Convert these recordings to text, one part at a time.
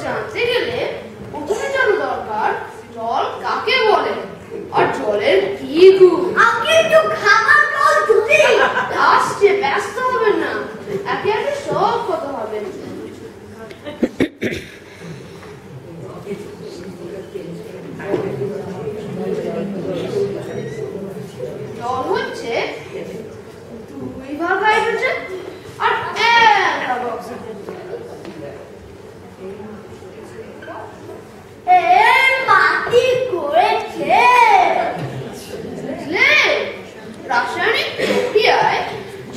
জানতে গেলে প্রথমে জানা দরকার জল কাকে বলে আর জলের কি গুণ। আগে একটু খাবার জল দুধে আসছে, ব্যস্ত হবেন না, একে একে সব কথা হবে। জল হচ্ছে 2 ভাগ হাইড্রোজেন আর 1 ভাগ অক্সিজেন। মাটি করেছে বুঝলে, রাসায়নিক প্রক্রিয়ায়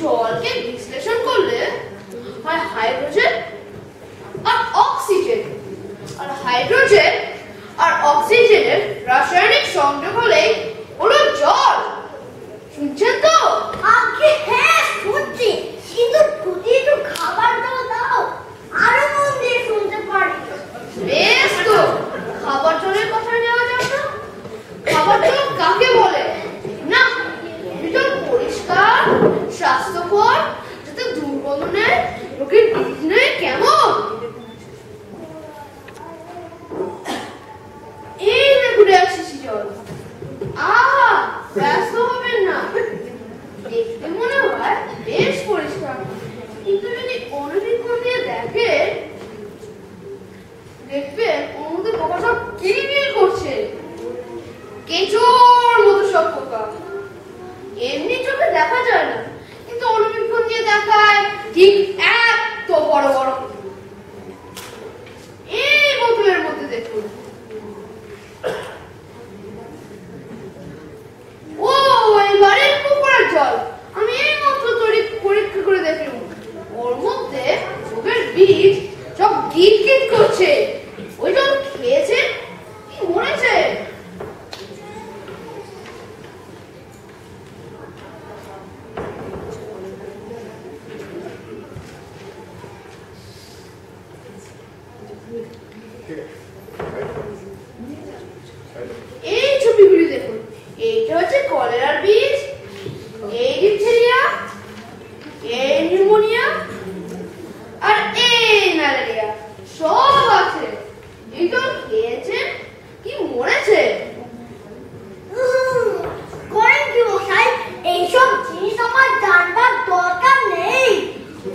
জলকে বিশ্লেষণ করলে হয় হাইড্রোজেন আর অক্সিজেন, আর হাইড্রোজেন আর অক্সিজেনের রাসায়নিক সংযোগ হলেই হলো জল। শুনছেন তো? আগে হ্যাঁ শুনছি, কিন্তু যদি একটু খাবার জল দাও আরো মন দিয়ে শুনতে পারি। বেশ তো, খাবার জলের কথা নেওয়া যাক না। খাবার জল কাকে বলে? না, ভীষণ পরিষ্কার, স্বাস্থ্যকর, যাতে দুর্গন্ধ নেই, রোগীর বিষ নেই, কেমন? এই দেখুন এক শিশি জল। ব্যস্ত হবেন না, দেখতে মনে হয় বেশ পরিষ্কার, কিন্তু যদি অনুবীক্ষণ দিয়ে দেখবেন ওর মধ্যে পোকা সব কিলবিল করছে, কেঁচোর মতো সব পোকা। এমনি চোখে দেখা যায় না, কিন্তু অনুবীক্ষণ দিয়ে দেখায় ঠিক এত বড় বড়। এই বোতলের মধ্যে দেখুন, ও এবারে পুকুরের জল। আমি এই মাত্র পরীক্ষা করে দেখলাম, ওর মধ্যে রোগের বীজ সব গিট করছে। ওই জল খেয়েছে কি মরেছে? এই ছবিগুলি দেখুন, এইটা হচ্ছে কলেরার বীজ, এই ডিপথেরিয়া, এই নিউমোনিয়া আর এই ম্যালেরিয়া সব আছে। এইটা খেয়েছে কি মরেছে? করেন কি মশাই, এইসব জিনিস আমার জানবার দরকার নেই।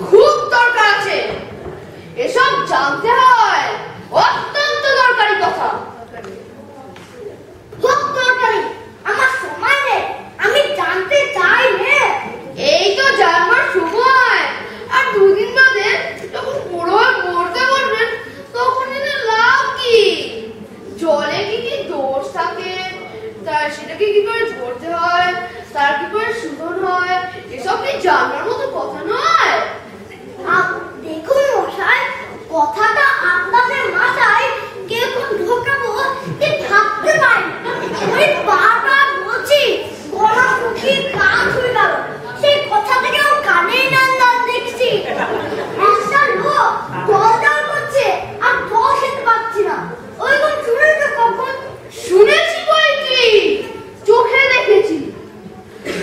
খুব দরকার আছে, এসব জানতে হয়, অত্যন্ত দরকারি কথা। খুব দরকারি, আমার সময় নেই, আমি জানতে চাই রে। এই তো জানবার সময়, আর 2 দিন বাদে যখন বড় হয়ে মরতে পারবেন তখন এনে লাভ কি? জলে কি কি দোষ থাকে, তার সেটাকে কি করে ধরতে হয়, তার কি করে শোধন হয়, এসব কি জানবার মতো কথা নয়। দেখুন মশাই, কথাটা আপনাদের মাথায় কেমন ঢোকাবো যে ভাবতে পারি। আমি বারবার বলছি, গলা শুকিয়ে কাজ হয়ে গেল, সেই কথা থেকে ও কানেই না দেখছি। একটা লোক জল করছে আর জল খেতে পারছি না, ওইগুলো শুনেছো কখন? শুনেছি বই কি, চোখে দেখেছি।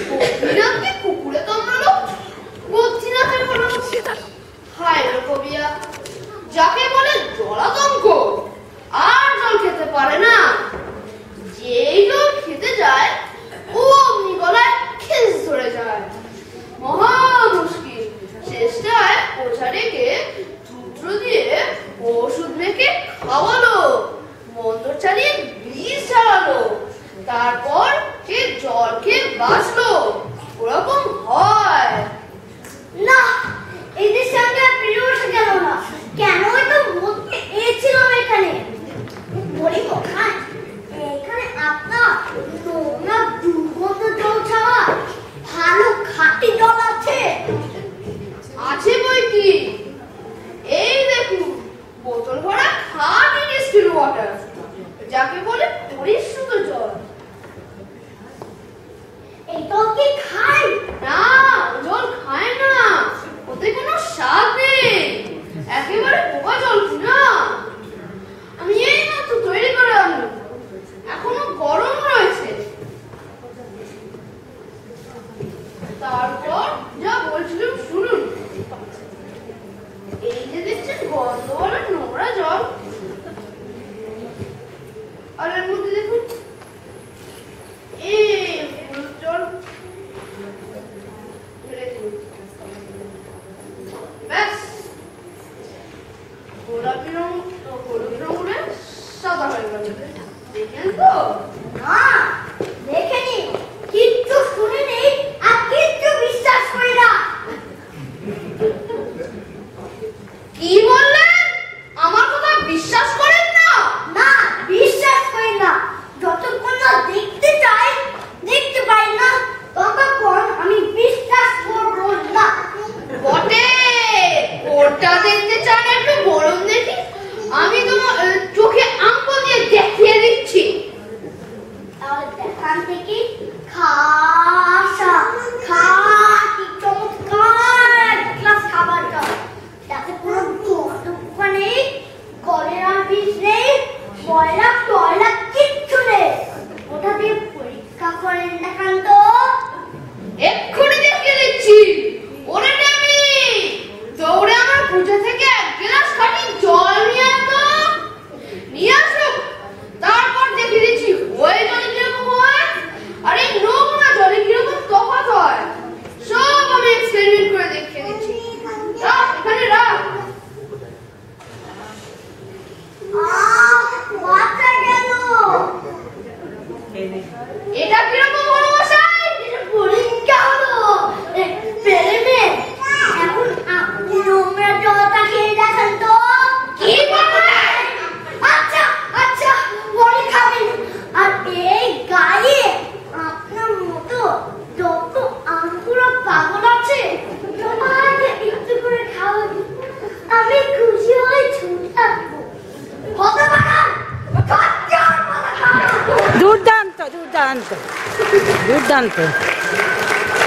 বদ্রীনাথকে কুকুরে কামড়ালো, বদ্রীনাথের কোনো হাইড্রোফোবিয়া, যাকে বলে জলাতঙ্ক, আর জল খেতে পারে না। যেই জল খেতে যায় ও অমনি গলায় খেস ধরে যায়, মহা মুশকিল। শেষটায় ওঝা ডেকে সূত্র দিয়ে ওষুধ মেখে খাওয়ালো, মন্দর চালিয়ে বিষ চালালো, তারপর সে জল খেয়ে বাঁচলো। ওরকম হয় না, এদের সঙ্গে আর পেরে বসে গেল না। কেন তো বলতে এসেছিলাম এখানে। বলি কোথায়, এখানে আপনার নোংরা দুর্গন্ধ জল ছাড়া ভালো খাঁটি জল আছে? আছে বই কি, এই দেখুন বোতল ভরা খাঁটি ডিস্টিল ওয়াটার, যাকে বলে পরিশুদ্ধ জল। এই জল কি খাই? না, জল খায় না, ওতে কোনো স্বাদ নেই, একেবারে পোকা জল না। আমি এই মাত্র তৈরি করে আনলাম, এখনো গরম রয়েছে। তারপর যা বলছিলাম শুনুন। তো? না, দেখেনি, কিচ্ছু শুনিনি, আর কিচ্ছু বিশ্বাস করি না। কি বললেন? আমার কথা বিশ্বাস করেন না? না, বিশ্বাস করি না। যতক্ষণ না দেখতে চাই, দেখতে পাই না, ততক্ষণ আমি বিশ্বাস করবো না। বটে, ওটা দেখতে চান একটু বলুন দেখি, আমি তোমার চোখে আঙ্গুল দিয়ে দেখিয়ে দিচ্ছি। তাহলে দেখান থেকে খাসা খাটি চমৎকার এক গ্লাস খাবার দাও, যাতে কোনো দুঃখ নেই, কলেরা বিষ নেই, ময়লা টয়লা কিচ্ছু নেই। ওটা দিয়ে পরীক্ষা করেন দেখান তো। এক্ষুনি দেখিয়ে দিচ্ছি। ওরে আমি দৌড়ে আমার পুজো থেকে এক গ্লাস খাঁটি জল নিয়ে আসো, নিয়ে আসো, তারপর দেখিয়ে দিচ্ছি ওই জলে কিরকম হয় আর এই নোংরা জলে কিরকম তফাৎ হয়। সব আমি এক্সপেরিমেন্ট করে দেখিয়ে দিচ্ছি। রাখ, এখানে রাখ। মাথা গেল। এটা কিরকম হলো মশাই? এটা পরীক্ষা হলো এক্সপেরিমেন্ট। এখন আপনি নোংরা জলটা খেয়ে দেখেন তো। কি বললেন? আচ্ছা আচ্ছা, পরে খাবেন। আর এই গায়ে আপনার মতো যত আঙ্গুরা পাগল আছে, সবাইকে একটু করে খাওয়াবো। আমি খুশি হয়ে ছুটে থাকবো। হতে পারেন দুর্দান্ত দুর্দান্ত দুর্দান্ত